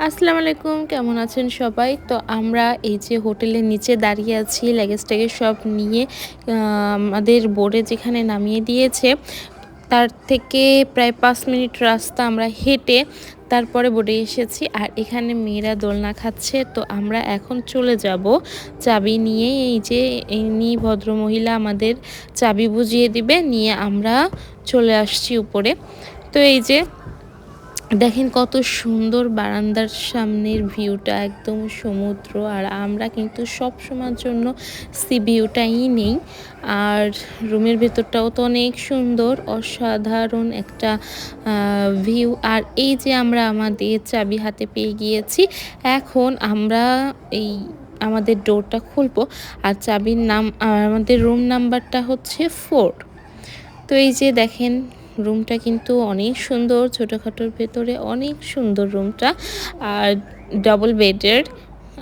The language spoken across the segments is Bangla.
আসসালামু আলাইকুম, কেমন আছেন সবাই? তো আমরা এই যে হোটেলের নিচে দাঁড়িয়ে আছি, লাগেজ-ট্যাগেজ সব নিয়ে আমাদের বোর্ডে যেখানে নামিয়ে দিয়েছে, তার থেকে প্রায় ৫ মিনিট রাস্তা আমরা হেঁটে তারপরে বোর্ডে এসেছি। আর এখানে মেয়েরা দোলনা খাচ্ছে। তো আমরা এখন চলে যাব চাবি নিয়ে। এই যে ইনি ভদ্রমহিলা আমাদের চাবি বুঝিয়ে দিবে, নিয়ে আমরা চলে আসছি উপরে। তো এই যে দেখেন কত সুন্দর বারান্দার সামনের ভিউটা, একদম সমুদ্র। আর আমরা কিন্তু সব সময়ের জন্য সি ভিউটাই নেই। আর রুমের ভেতরটাও তো অনেক সুন্দর, অসাধারণ একটা ভিউ। আর এই যে আমরা আমাদের চাবি হাতে পেয়ে গিয়েছি, এখন আমরা এই আমাদের ডোরটা খুলবো। আর চাবির নাম, আমাদের রুম নাম্বারটা হচ্ছে 4। তো এই যে দেখেন রুমটা কিন্তু অনেক সুন্দর, ছোটোখাটোর ভেতরে অনেক সুন্দর রুমটা। আর ডবল বেডের,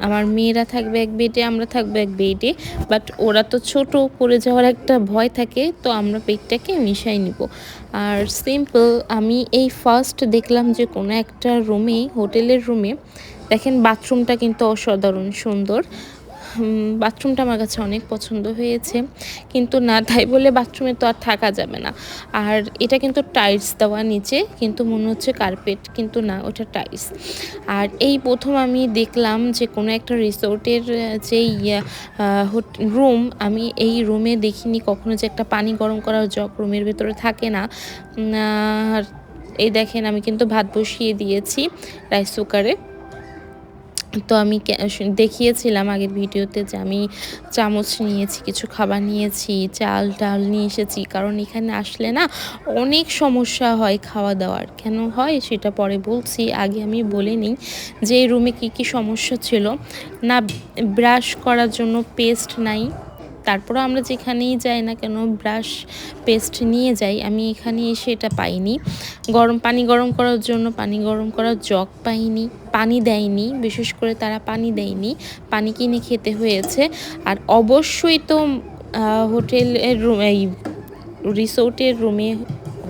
আমার মেয়েরা থাকবে এক বেডে, আমরা থাকবো এক বেডে। বাট ওরা তো ছোট, পড়ে যাওয়ার একটা ভয় থাকে, তো আমরা বেডটাকে মিশাই নিব। আর সিম্পল, আমি এই ফার্স্ট দেখলাম যে কোনো একটা রুমে, হোটেলের রুমে দেখেন বাথরুমটা কিন্তু অসাধারণ সুন্দর। বাথরুমটা আমার কাছে অনেক পছন্দ হয়েছে, কিন্তু না তাই বলে বাথরুমে তো আর থাকা যাবে না। আর এটা কিন্তু টাইলস দেওয়া নিচে, কিন্তু মনে হচ্ছে কার্পেট, কিন্তু না, ওটা টাইলস। আর এই প্রথম আমি দেখলাম যে কোনো একটা রিসোর্টের যেই রুম, আমি এই রুমে দেখিনি কখনো যে একটা পানি গরম করার জগ রুমের ভেতরে থাকে না। আর এই দেখেন আমি কিন্তু ভাত বসিয়ে দিয়েছি রাইস কুকারে। তো আমি দেখিয়েছিলাম আগের ভিডিওতে যে আমি চামচ নিয়েছি, কিছু খাবার নিয়েছি, চাল ডাল নিয়ে এসেছি, কারণ এখানে আসলে না অনেক সমস্যা হয় খাওয়া দাওয়ার। কেন হয় সেটা পরে বলছি, আগে আমি বলে নিই যে এই রুমে কী কী সমস্যা ছিল। না, ব্রাশ করার জন্য পেস্ট নাই। তারপরে আমরা যেখানেই যাই না কেন ব্রাশ পেস্ট নিয়ে যাই, আমি এখানে এসে এটা পাইনি। পানি গরম করার জন্য পানি গরম করার জগ পাইনি, পানি দেয়নি, বিশেষ করে তারা পানি দেয়নি, পানি কিনে খেতে হয়েছে। আর অবশ্যই তো হোটেলের রুম, এই রিসোর্টের রুমে,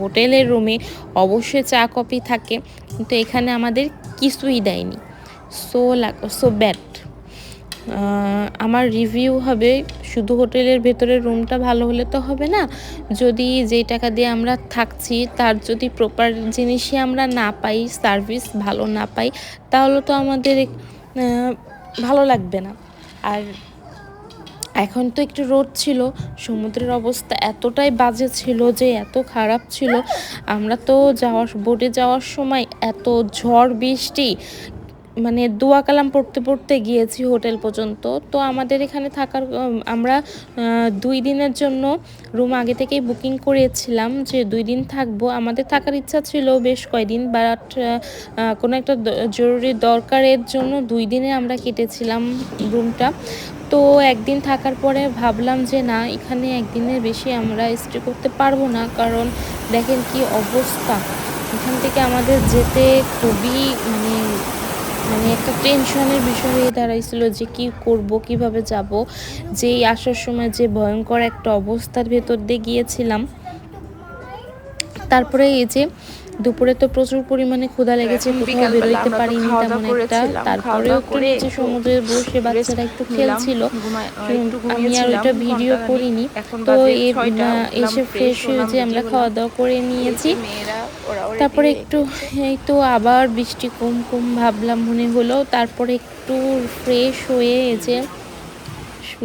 হোটেলের রুমে অবশ্যই চা কফি থাকে, কিন্তু এখানে আমাদের কিছুই দেয়নি। So bad. আমার রিভিউ হবে, শুধু হোটেলের ভেতরের রুমটা ভালো হলে তো হবে না, যদি যেই টাকা দিয়ে আমরা থাকছি তার যদি প্রপার জিনিসই আমরা না পাই, সার্ভিস ভালো না পাই, তাহলে তো আমাদের ভালো লাগবে না। আর এখন তো একটু রোদ ছিল, সমুদ্রের অবস্থা এতটাই বাজে ছিল যে এত খারাপ ছিল, আমরা তো বোটে যাওয়ার সময় এত ঝড় বৃষ্টি, মানে দোয়া কালাম পড়তে পড়তে গিয়েছি হোটেল পর্যন্ত। তো আমাদের এখানে থাকার, আমরা 2 দিনের জন্য রুম আগে থেকেই বুকিং করেছিলাম যে 2 দিন থাকবো। আমাদের থাকার ইচ্ছা ছিল বেশ কয়েকদিন, বাট কোনো একটা জরুরি দরকারের জন্য 2 দিনে আমরা কেটেছিলাম রুমটা। তো একদিন থাকার পরে ভাবলাম যে না, এখানে একদিনের বেশি আমরা স্টে করতে পারবো না, কারণ দেখেন কি অবস্থা। এখান থেকে আমাদের যেতে খুবই মানে একটা টেনশনের বিষয় হয়ে দাঁড়াইছিল যে কি করব, কিভাবে যাব। যেই আসার সময় যে ভয়ঙ্কর একটা অবস্থার ভেতর দিয়ে গিয়েছিলাম। তারপরে এই যে দুপুরে তো প্রচুর পরিমাণে ক্ষুধা লেগেছে, কোথাও বেরোইতে পারিনি তেমন একটা। তারপরেও একটু নিচে সমুদ্রে বসে বাচ্চারা একটু খেলছিল, আমি আর ওইটা ভিডিও করিনি। তো এসে ফ্রেশ হয়ে যে আমরা খাওয়া দাওয়া করে নিয়েছি। তারপরে একটু, এই তো আবার বৃষ্টি কম কম ভাবলাম মনে হলো, তারপরে একটু ফ্রেশ হয়ে যে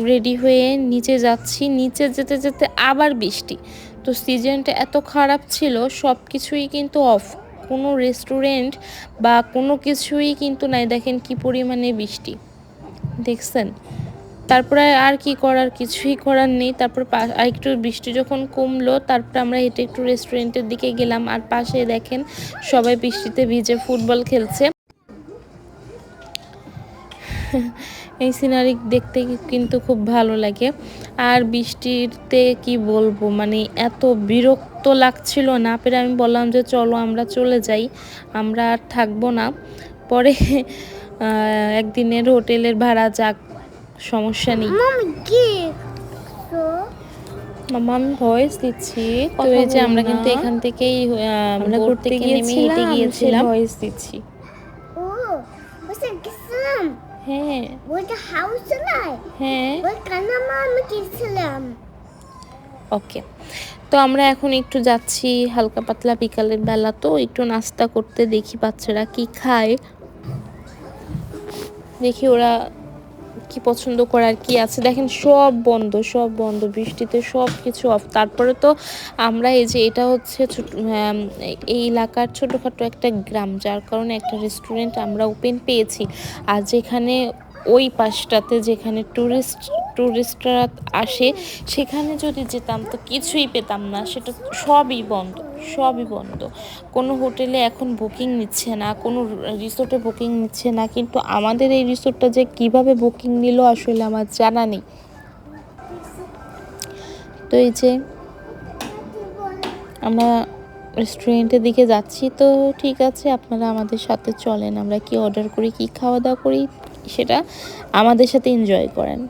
রেডি হয়ে নিচে যাচ্ছি। নিচে যেতে যেতে আবার বৃষ্টি। তো সিজনটা এত খারাপ ছিল, সব কিছুই কিন্তু অফ, কোনো রেস্টুরেন্ট বা কোনো কিছুই কিন্তু নাই। দেখেন কি পরিমাণে বৃষ্টি, দেখছেন। তারপরে আর কি করার, কিছুই করার নেই। তারপর আর একটু বৃষ্টি যখন কমলো, তারপরে আমরা হেঁটে একটু রেস্টুরেন্টের দিকে গেলাম। আর পাশে দেখেন সবাই বৃষ্টিতে ভিজে ফুটবল খেলছে। এই সিনারি দেখতে কিন্তু খুব ভালো লাগে। আর বৃষ্টিতে কি বলবো, মানে এত বিরক্ত লাগছিল, না পেরে আমি বললাম যে চলো আমরা চলে যাই, আমরা আর থাকবো না। পরে একদিনের হোটেলের ভাড়া যাক, সমস্যা নেই। মামা আমি ভয়েস দিচ্ছি, তো এই যে আমরা কিন্তু এখান থেকেই, আমরা ঘুরতে নেমে হেঁটে গিয়েছিলাম, ভয়েস দিচ্ছি। বসে গেছিলাম। হ্যাঁ ওইটা হাউস চালায়। হ্যাঁ ওই কানামা আমি গেছিলাম। ওকে। তো আমরা এখন একটু যাচ্ছি হালকা পাতলা, বিকালের বেলা তো একটু নাস্তা করতে, দেখি বাচ্চারা কি খায়, দেখি ওরা কি পছন্দ করার কি আছে। দেখেন সব বন্ধ, সব বন্ধ, বৃষ্টিতে সব কিছু অফ। তারপরে তো আমরা এই যে এটা হচ্ছে এই এলাকার ছোটোখাটো একটা গ্রাম, যার কারণে একটা রেস্টুরেন্ট আমরা ওপেন পেয়েছি। আর যেখানে ওই পাশটাতে যেখানে টুরিস্টরা আসে, সেখানে যদি যেতাম তো কিছুই পেতাম না, সেটা সবই বন্ধ, সবই বন্ধ। কোনো হোটেলে এখন বুকিং নিচ্ছে না, কোনো রিসোর্টে বুকিং নিচ্ছে না, কিন্তু আমাদের এই রিসোর্টটা যে কিভাবে বুকিং নিল আসলে আমার জানা নেই। তো এই যে আমরা রেস্টুরেন্টের দিকে যাচ্ছি, তো ঠিক আছে আপনারা আমাদের সাথে চলেন, আমরা কি অর্ডার করি, কি খাওয়া দাওয়া করি, সেটা আমাদের সাথে এনজয় করেন।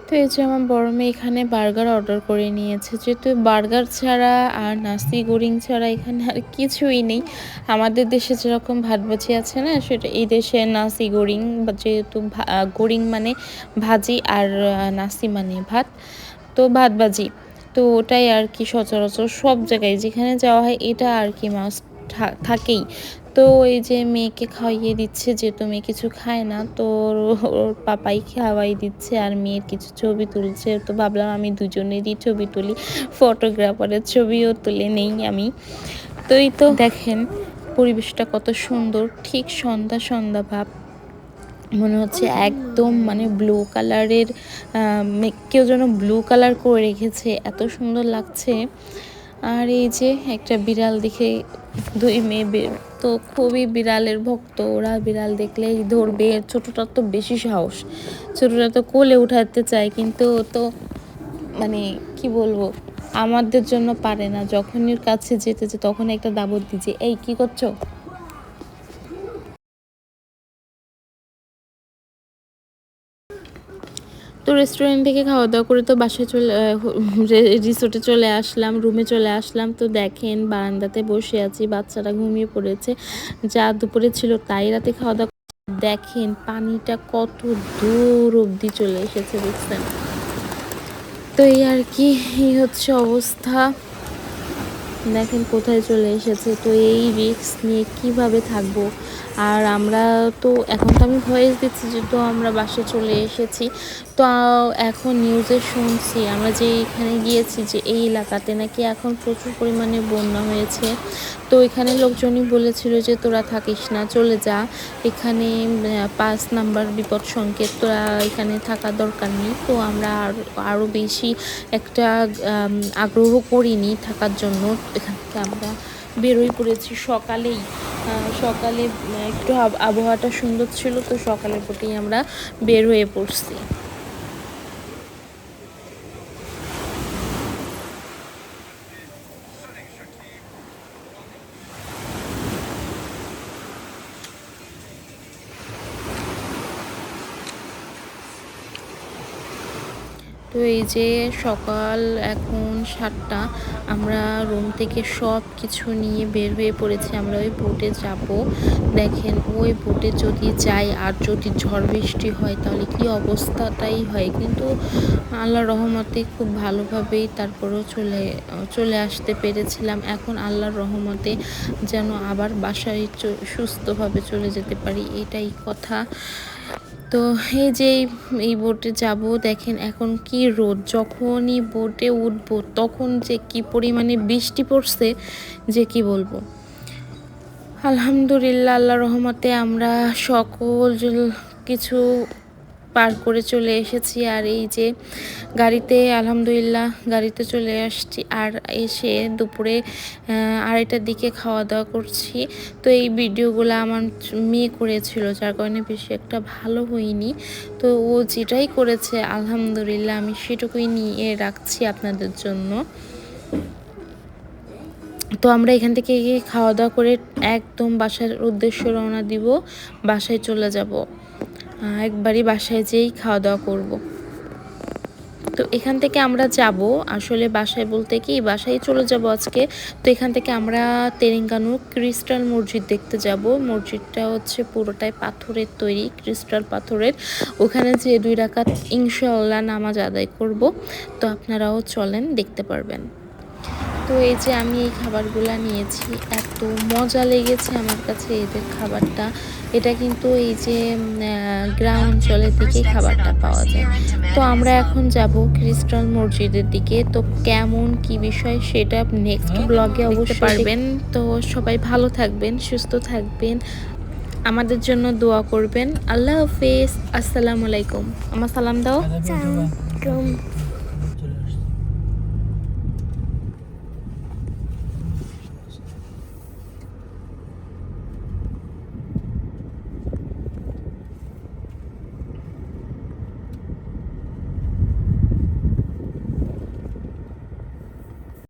তো এই যে আমার বড় মেয়ে এখানে বার্গার অর্ডার করে নিয়েছে, যেহেতু বার্গার ছাড়া আর নাস্তি গোরিং ছাড়া এখানে আর কিছুই নেই। আমাদের দেশে যেরকম ভাত ভাজি আছে না, সেটা এই দেশে নাস্তি গোরিং, যেহেতু গোরিং মানে ভাজি আর নাস্তি মানে ভাত, তো ভাত ভাজি, তো ওটাই আর কি সচরাচর সব জায়গায় যেখানে যাওয়া হয় এটা আর কি মাস্ট থাকেই। তো এই যে মেয়েকে খাইয়ে দিচ্ছে, যেহেতু মেয়ে কিছু খায় না, তো ওর পাপাই খাওয়াই দিচ্ছে আর মেয়ের কিছু ছবি তুলছে। তো ভাবলাম আমি দুজনেরই ছবি তুলি, ফটোগ্রাফারের ছবিও তুলে নেই আমি। তো এই তো দেখেন পরিবেশটা কত সুন্দর, ঠিক সন্ধ্যা সন্ধ্যা ভাব, মনে হচ্ছে একদম মানে ব্লু কালারের, কেউ যেন ব্লু কালার করে রেখেছে, এত সুন্দর লাগছে। আর এই যে একটা বিড়াল দেখে দুই মেয়ে তো খুবই বিড়ালের ভক্ত, ওরা বিড়াল দেখলেই ধরবে। ছোটটার তো বেশি সাহস, ছোটটা তো কোলে উঠাতে চায়, কিন্তু ও তো মানে কি বলবো, আমাদের জন্য পারে না। যখনই ওর কাছে যেতেছে তখন একটা দাবত দিচ্ছে, এই কি করছো। তো রেস্টুরেন্ট থেকে খাওয়া দাওয়া করে তো বাসায় রিসোর্টে চলে আসলাম, রুমে চলে আসলাম। তো দেখেন বারান্দাতে বসে আছি, বাচ্চারা ঘুমিয়ে পড়েছে, যা দুপুরে ছিল তাই রাতে খাওয়া দাওয়া। দেখেন পানিটা কত দূর অবধি চলে এসেছে, দেখছেন। তো এই আর কি, এই হচ্ছে অবস্থা, দেখেন কোথায় চলে এসেছে। তো এই রিস্ক নিয়ে কিভাবে থাকবো। আর আমরা তো এখন তো আমি ভয়েস দিচ্ছি, যেহেতু আমরা বাসে চলে এসেছি। তো এখন নিউজে শুনছি, আমরা যে এখানে গিয়েছি যে এই এলাকাতে নাকি এখন প্রচুর পরিমাণে বন্যা হয়েছে। তো এখানে লোকজনই বলেছিল যে তোরা থাকিস না, চলে যা, এখানে 5 নাম্বার বিপদ সংকেত, তোরা এখানে থাকা দরকার নেই। তো আমরা আরও বেশি একটা আগ্রহ করিনি থাকার জন্য, এখান থেকে আমরা বেরোই পড়েছি সকালেই। সকালে একটু আবহাওয়াটা সুন্দর ছিল, তো সকালের প্রতিই আমরা বের হয়ে পড়ছি। তো এই যে সকাল এখন 7টা, আমরা রুম থেকে সব কিছু নিয়ে বের হয়ে পড়েছি, আমরা ওই বোটে যাব। দেখেন ওই বোটে যদি যাই আর যদি ঝড় বৃষ্টি হয় তাহলে কি অবস্থাটাই হয়, কিন্তু আল্লাহর রহমতে খুব ভালোভাবেই তারপরেও চলে আসতে পেরেছিলাম। এখন আল্লাহর রহমতে যেন আবার বাসায় সুস্থভাবে চলে যেতে পারি, এটাই কথা। তো এই যে এই বোটে যাব, দেখেন এখন কি রোদ, যখনই বোটে উঠবো তখন যে কি পরিমাণে বৃষ্টি পড়ছে যে কি বলবো। আলহামদুলিল্লাহ, আল্লাহর রহমতে আমরা সকল কিছু পার করে চলে এসেছি। আর এই যে গাড়িতে আলহামদুলিল্লাহ গাড়িতে চলে আসছি। আর এসে দুপুরে 2:30টার দিকে খাওয়া দাওয়া করছি। তো এই ভিডিওগুলো আমার মেয়ে করেছিল, যার কারণে বেশি একটা ভালো হয়নি। তো ও যেটাই করেছে আলহামদুলিল্লাহ আমি সেটুকুই নিয়ে রাখছি আপনাদের জন্য। তো আমরা এখান থেকে গিয়ে খাওয়া দাওয়া করে একদম বাসার উদ্দেশ্যে রওনা দিব, বাসায় চলে যাব। একবারই বাসায় যেয়েই খাওয়া দাওয়া করব। তো এখান থেকে আমরা যাব আসলে বাসায় বলতে কি বাসায় চলে যাব আজকে। তো এখান থেকে আমরা তেরেঙ্গানুর ক্রিস্টাল মসজিদ দেখতে যাব। মসজিদটা হচ্ছে পুরোটাই পাথরের তৈরি, ক্রিস্টাল পাথরের। ওখানে যে 2 রাকাত ইনশাআল্লাহ নামাজ আদায় করব। তো আপনারাও চলেন, দেখতে পারবেন। তো এই যে আমি এই খাবারগুলো নিয়েছি, এত মজা লেগেছে আমার কাছে এদের খাবারটা। এটা কিন্তু এই যে গ্রাম অঞ্চলের দিকে খাবারটা পাওয়া যায়। তো আমরা এখন যাব ক্রিস্টাল মসজিদের দিকে। তো কেমন কি বিষয় সেটা নেক্সট ব্লগে অবশ্যই পারবেন। তো সবাই ভালো থাকবেন, সুস্থ থাকবেন, আমাদের জন্য দোয়া করবেন। আল্লাহ হাফেজ, আসসালামু আলাইকুম। আমার সালাম দাও। Salam.